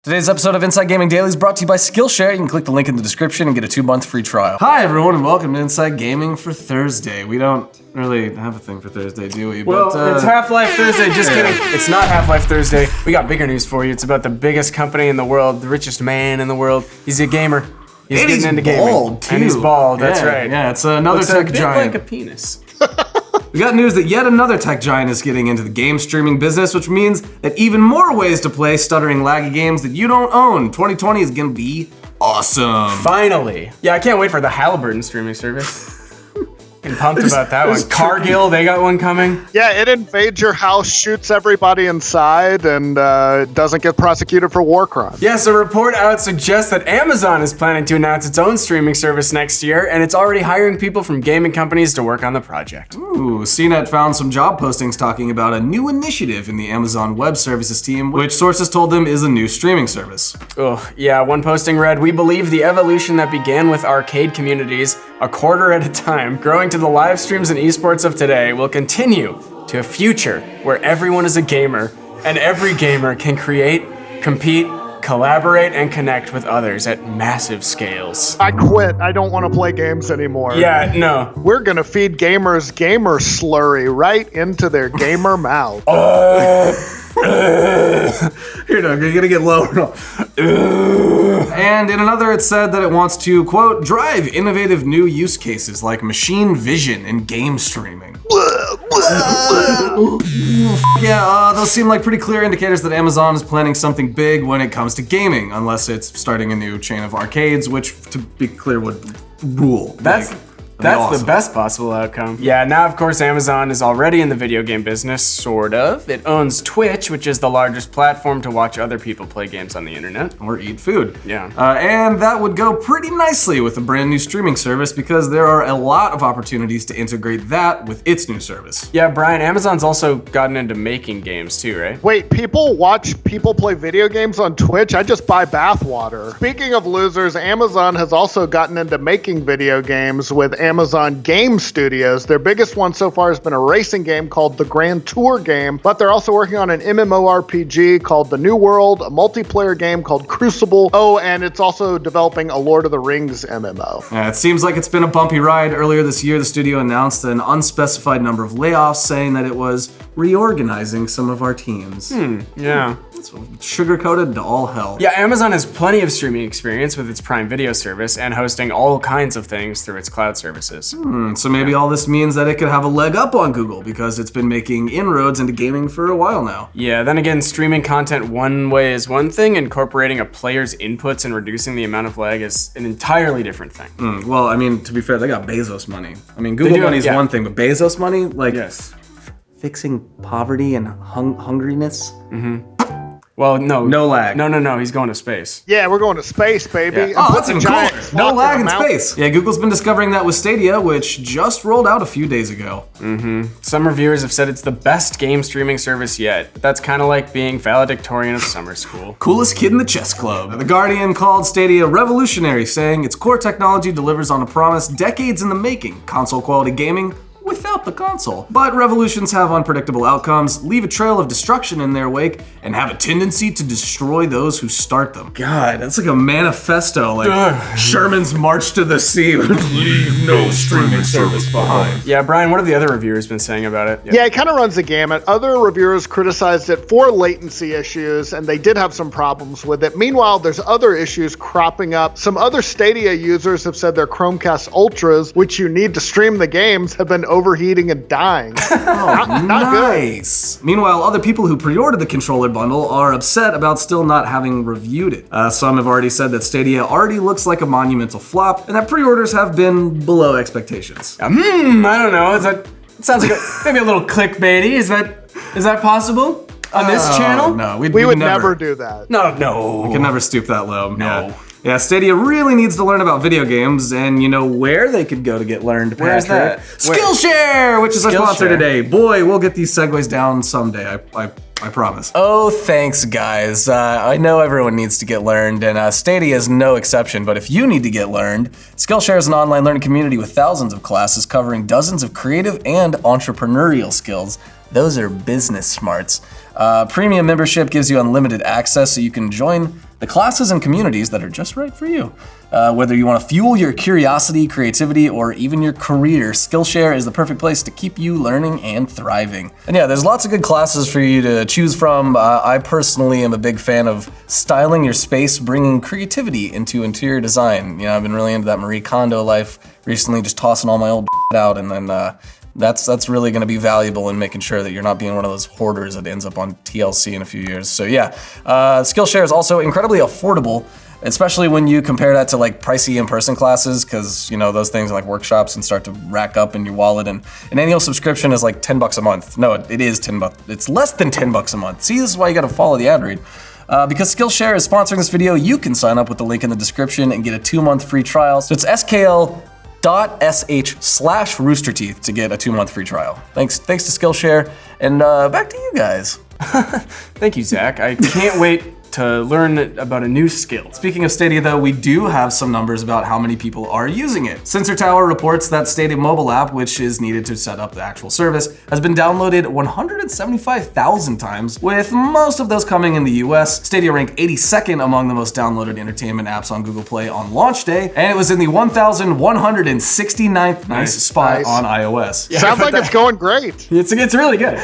Today's episode of Inside Gaming Daily is brought to you by Skillshare. You can click the link in the description and get a 2-month free trial. Hi everyone and welcome to Inside Gaming for Thursday. We don't really have a thing for Thursday, do we? Well, it's Half-Life Thursday, just kidding. It's not Half-Life Thursday. We got bigger news for you. It's about the biggest company in the world, the richest man in the world. He's a gamer. He's getting into gaming. Bald, too. And he's bald, that's right. Yeah, it's another tech Looks a bit giant. like a penis. We got news that yet another tech giant is getting into the game streaming business, which means that even more ways to play stuttering, laggy games that you don't own. 2020 is gonna be awesome. Finally. Yeah, I can't wait for the Halliburton streaming service. I'm pumped about that one. Cargill, they got one coming. Yeah, it invades your house, shoots everybody inside, and doesn't get prosecuted for war crimes. Yes, a report out suggests that Amazon is planning to announce its own streaming service next year, and it's already hiring people from gaming companies to work on the project. Ooh, CNET found some job postings talking about a new initiative in the Amazon Web Services team, which sources told them is a new streaming service. Oh, yeah, one posting read, "We believe the evolution that began with arcade communities, a quarter at a time, growing to the live streams and esports of today, will continue to a future where everyone is a gamer, and every gamer can create, compete, collaborate, and connect with others at massive scales." I quit. I don't want to play games anymore. Yeah, no. We're gonna feed gamers gamer slurry right into their gamer mouth. Here, Doug, you're gonna get lower. And in another, it said that it wants to, quote, drive innovative new use cases like machine vision and game streaming. Yeah, those seem like pretty clear indicators that Amazon is planning something big when it comes to gaming, unless it's starting a new chain of arcades, which, to be clear, would rule. That's awesome. the best possible outcome. Yeah, now of course Amazon is already in the video game business, sort of. It owns Twitch, which is the largest platform to watch other people play games on the internet. Or eat food. Yeah. And that would go pretty nicely with a brand new streaming service because there are a lot of opportunities to integrate that with its new service. Yeah, Brian, Amazon's also gotten into making games too, right? Wait, people watch people play video games on Twitch? I just buy bathwater. Speaking of losers, Amazon has also gotten into making video games with Amazon Game Studios. Their biggest one so far has been a racing game called the Grand Tour game, but they're also working on an MMORPG called The New World, a multiplayer game called Crucible. Oh, and it's also developing a Lord of the Rings MMO. It seems like it's been a bumpy ride. Earlier this year, the studio announced an unspecified number of layoffs, saying that it was reorganizing some of our teams. Yeah. It's sugar-coated to all hell. Yeah, Amazon has plenty of streaming experience with its Prime Video service and hosting all kinds of things through its cloud services. So maybe all this means that it could have a leg up on Google because it's been making inroads into gaming for a while now. Yeah, then again, streaming content one way is one thing, incorporating a player's inputs and reducing the amount of lag is an entirely different thing. Well, I mean, to be fair, they got BEZOS money. I mean, Google money is one thing, but BEZOS money? Like, Yes. fixing poverty and hungriness? Well, no. No lag. No, he's going to space. Yeah, we're going to space, baby. Yeah. And Oh, put that's the even giant cooler. sloth No lag a in mountain. space. Yeah, Google's been discovering that with Stadia, which just rolled out a few days ago. Some reviewers have said it's the best game streaming service yet, but that's kind of like being valedictorian of summer school. Coolest kid in the chess club. The Guardian called Stadia revolutionary, saying its core technology delivers on a promise decades in the making, console quality gaming without the console. But revolutions have unpredictable outcomes, leave a trail of destruction in their wake, and have a tendency to destroy those who start them. God, that's like a manifesto, like Sherman's March to the Sea. Leave no streaming service behind. Yeah, Brian, what have the other reviewers been saying about it? Yeah, it kind of runs the gamut. Other reviewers criticized it for latency issues, and they did have some problems with it. Meanwhile, there's other issues cropping up. Some other Stadia users have said their Chromecast Ultras, which you need to stream the games, have been overheating and dying. not Nice. good. Meanwhile, other people who pre-ordered the controller bundle are upset about still not having reviewed it. Some have already said that Stadia already looks like a monumental flop, and that pre-orders have been below expectations. I don't know. It sounds like maybe a little clickbaity. Is that possible on this channel? No, We would never do that. No. We can never stoop that low. No. Yeah, Stadia really needs to learn about video games, and you know where they could go to get learned, Patrick? Where's that? Skillshare, which is our sponsor Skillshare. today. Boy, we'll get these segues down someday, I promise. Oh, thanks, guys. I know everyone needs to get learned, and Stadia is no exception, but if you need to get learned, Skillshare is an online learning community with thousands of classes covering dozens of creative and entrepreneurial skills. Those are business smarts. Premium membership gives you unlimited access so you can join the classes and communities that are just right for you. Whether you want to fuel your curiosity, creativity, or even your career, Skillshare is the perfect place to keep you learning and thriving. And yeah, there's lots of good classes for you to choose from. I personally am a big fan of styling your space, bringing creativity into interior design. You know, I've been really into that Marie Kondo life recently, just tossing all my old out, and then that's really going to be valuable in making sure that you're not being one of those hoarders that ends up on TLC in a few years. So yeah, Skillshare is also incredibly affordable, especially when you compare that to like pricey in-person classes, because you know those things like workshops and start to rack up in your wallet. And an annual subscription is like $10 a month. No, it is $10. It's less than $10 a month. See, this is why you got to follow the ad read. Because Skillshare is sponsoring this video, you can sign up with the link in the description and get a 2-month free trial. So it's skl.sh/roosterteeth to get a 2-month free trial. Thanks to Skillshare, and back to you guys. Thank you, Zach. I can't wait to learn about a new skill. Speaking of Stadia though, we do have some numbers about how many people are using it. Sensor Tower reports that Stadia mobile app, which is needed to set up the actual service, has been downloaded 175,000 times, with most of those coming in the US. Stadia ranked 82nd among the most downloaded entertainment apps on Google Play on launch day, and it was in the 1,169th spot on iOS. Yeah, sounds like it's going great. It's really good.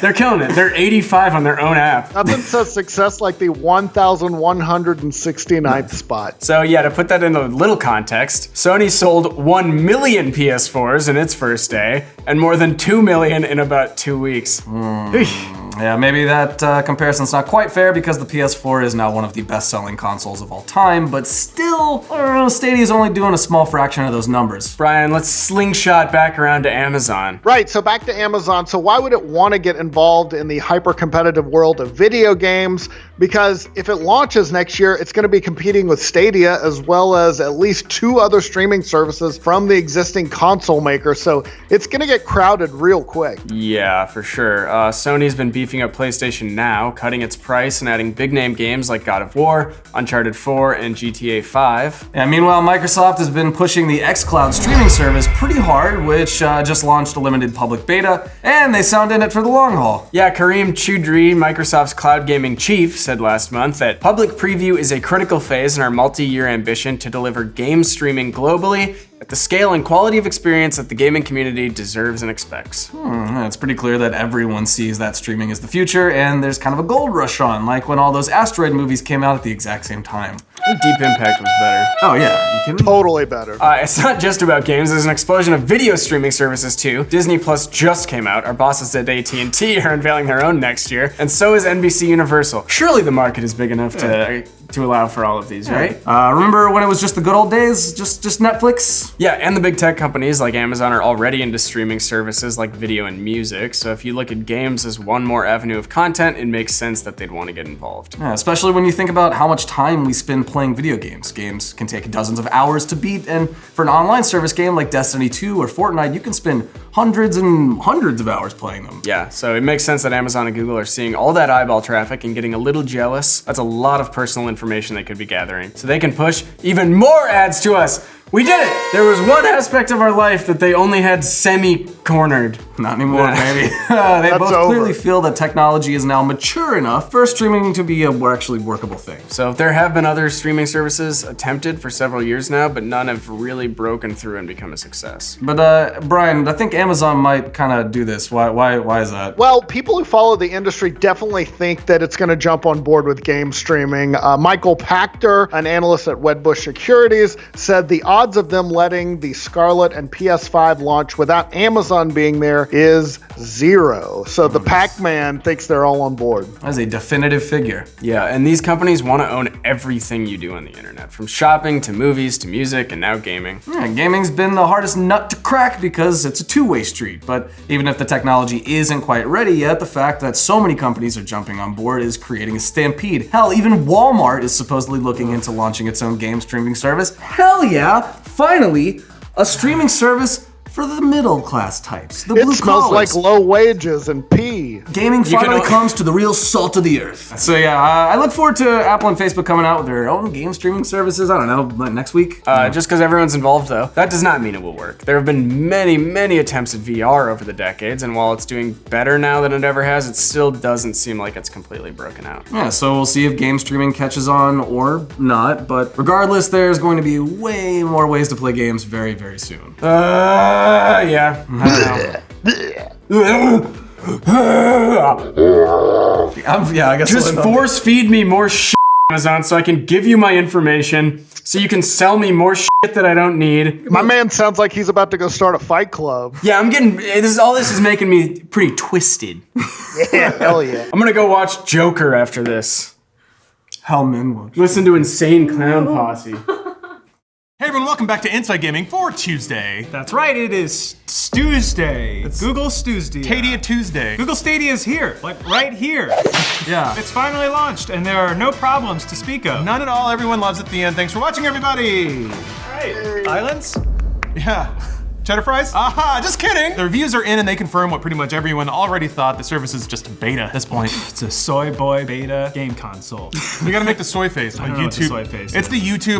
They're killing it. They're 85 on their own app. Nothing says success like the 1,169th spot. So yeah, to put that into a little context, Sony sold 1 million PS4s in its first day, and more than 2 million in about 2 weeks. Yeah, maybe that comparison's not quite fair because the PS4 is now one of the best-selling consoles of all time, but still, Stadia's only doing a small fraction of those numbers. Brian, let's slingshot back around to Amazon. Right, so back to Amazon. So why would it want to get involved in the hyper-competitive world of video games? Because if it launches next year, it's going to be competing with Stadia as well as at least 2 other streaming services from the existing console maker. So it's going to get crowded real quick. Yeah, for sure. Sony's been beefing up PlayStation Now, cutting its price and adding big-name games like God of War, Uncharted 4, and GTA 5. Yeah, meanwhile, Microsoft has been pushing the xCloud streaming service pretty hard, which just launched a limited public beta, and they sound in it for the long haul. Yeah, Kareem Choudhury, Microsoft's cloud gaming chief, said last month that public preview is a critical phase in our multi-year ambition to deliver game streaming globally at the scale and quality of experience that the gaming community deserves and expects. It's pretty clear that everyone sees that streaming is the future, and there's kind of a gold rush on, like when all those Asteroid movies came out at the exact same time. I think Deep Impact was better. Oh yeah, you kidding? Totally better. It's not just about games, there's an explosion of video streaming services too. Disney Plus just came out, our bosses at AT&T are unveiling their own next year, and so is NBC Universal. Surely the market is big enough to allow for all of these, right? Remember when it was just the good old days? Just Netflix? Yeah, and the big tech companies like Amazon are already into streaming services like video and music, so if you look at games as one more avenue of content, it makes sense that they'd want to get involved. Yeah, especially when you think about how much time we spend playing video games. Games can take dozens of hours to beat, and for an online service game like Destiny 2 or Fortnite, you can spend hundreds and hundreds of hours playing them. Yeah, so it makes sense that Amazon and Google are seeing all that eyeball traffic and getting a little jealous. That's a lot of personal information they could be gathering, so they can push even more ads to us. We did it! There was one aspect of our life that they only had semi-cornered. Not anymore, baby. They both clearly feel that technology is now mature enough for streaming to be a more actually workable thing. So there have been other streaming services attempted for several years now, but none have really broken through and become a success. But Brian, I think Amazon might kind of do this. Why is that? Well, people who follow the industry definitely think that it's going to jump on board with game streaming. Michael Pachter, an analyst at Wedbush Securities, said the odds of them letting the Scarlett and PS5 launch without Amazon being there is 0. So the Pac-Man thinks they're all on board. That's a definitive figure. Yeah, and these companies want to own everything you do on the internet, from shopping to movies to music and now gaming. Yeah, gaming's been the hardest nut to crack because it's a two-way street. But even if the technology isn't quite ready yet, the fact that so many companies are jumping on board is creating a stampede. Hell, even Walmart is supposedly looking into launching its own game streaming service. Hell yeah! Finally, a streaming service for the middle class types, the It blue smells collars. like low wages and pee. Gaming You can finally al- comes to the real salt of the earth. So yeah, I look forward to Apple and Facebook coming out with their own game streaming services. I don't know, next week. Just because everyone's involved, though, that does not mean it will work. There have been many, many attempts at VR over the decades, and while it's doing better now than it ever has, it still doesn't seem like it's completely broken out. Yeah, so we'll see if game streaming catches on or not. But regardless, there's going to be way more ways to play games very, very soon. Yeah, I I guess Just force feed me more shit, Amazon, so I can give you my information, so you can sell me more shit that I don't need. My man sounds like he's about to go start a fight club. Yeah, I'm getting, all this is making me pretty twisted. Yeah, hell yeah. I'm gonna go watch Joker after this. Hellman. Listen to Insane Clown Posse. Hey everyone, welcome back to Inside Gaming for Tuesday. That's right, it is Tuesday. It's Google Tuesday. Stadia Tuesday. Google Stadia is here, like right here. Yeah. It's finally launched and there are no problems to speak of. None at all, everyone loves at the end. Thanks for watching, everybody. Right. Islands? Yeah. Cheddar fries? Aha, just kidding. The reviews are in and they confirm what pretty much everyone already thought. The service is just beta at this point. It's a soy boy beta game console. We gotta make the soy face on don't know what the YouTube. soy face It's is. the YouTube